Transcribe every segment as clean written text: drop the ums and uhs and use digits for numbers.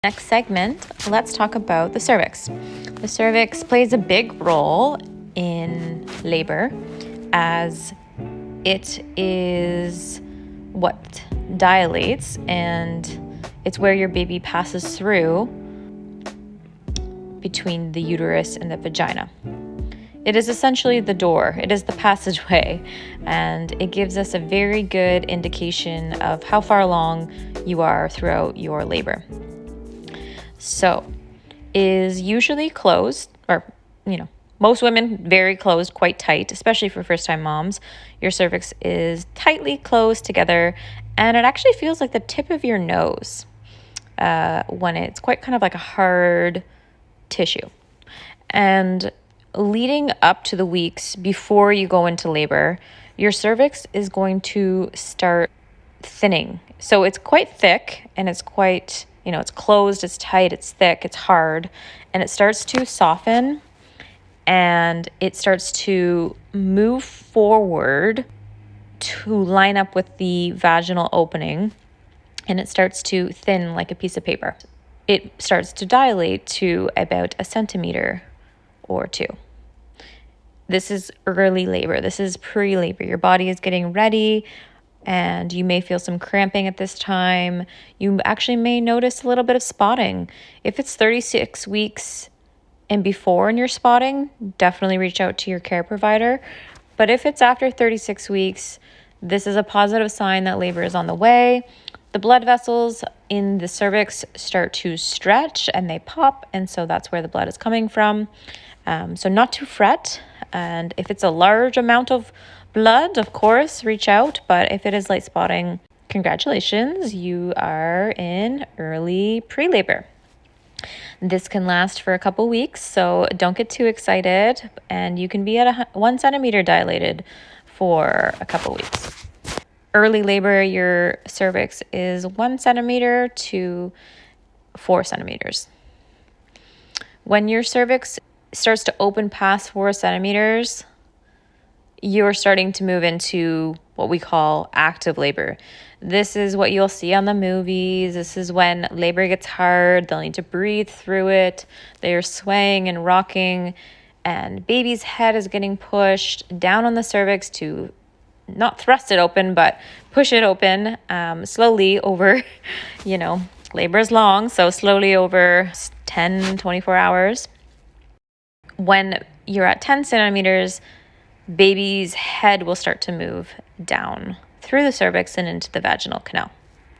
Next segment, let's talk about the cervix. The cervix plays a big role in labor as it is what dilates, and it's where your baby passes through between the uterus and the vagina. It is essentially the door, it is the passageway, and it gives us a very good indication of how far along you are throughout your labor. So, is usually closed, or, most women very closed, quite tight, especially for first-time moms. Your cervix is tightly closed together, and it actually feels like the tip of your nose when it's quite kind of like a hard tissue. And leading up to the weeks before you go into labor, your cervix is going to start thinning. So it's quite thick, and it's quite... it's closed, it's tight, it's thick, it's hard, and it starts to soften and it starts to move forward to line up with the vaginal opening, and it starts to thin like a piece of paper. It starts to dilate to about 1 centimeter or 2. This is early labor. This is pre-labor. Your body is getting ready, and you may feel some cramping at this time. You actually may notice a little bit of spotting. If it's 36 weeks and before and you're spotting, definitely reach out to your care provider. But if it's after 36 weeks, this is a positive sign that labor is on the way. The blood vessels in the cervix start to stretch and they pop, and so that's where the blood is coming from. So not to fret. And if it's a large amount of blood, of course, reach out. But if it is light spotting, congratulations, you are in early pre-labor. This can last for a couple weeks, so don't get too excited. And you can be at 1 centimeter dilated for a couple weeks. Early labor, your cervix is 1 centimeter to 4 centimeters. When your cervix starts to open past 4 centimeters, you're starting to move into what we call active labor. This is what you'll see on the movies. This is when labor gets hard. They'll need to breathe through it. They're swaying and rocking, and baby's head is getting pushed down on the cervix to not thrust it open, but push it open slowly over, labor is long, so slowly over 10, 24 hours. When you're at 10 centimeters, baby's head will start to move down through the cervix and into the vaginal canal.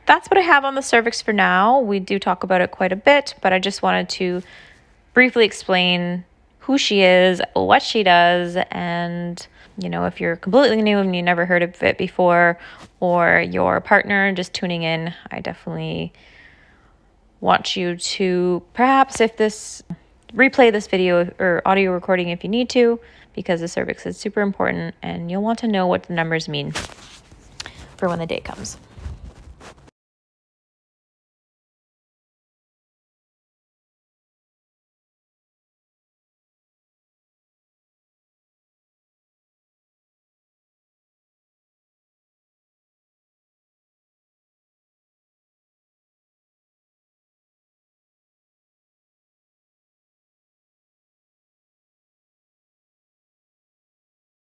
That's what I have on the cervix for now. We do talk about it quite a bit, but I just wanted to briefly explain who she is, what she does, and if you're completely new and you never heard of it before, or your partner just tuning in, I definitely want you to perhaps replay this video or audio recording if you need to, because the cervix is super important and you'll want to know what the numbers mean for when the day comes.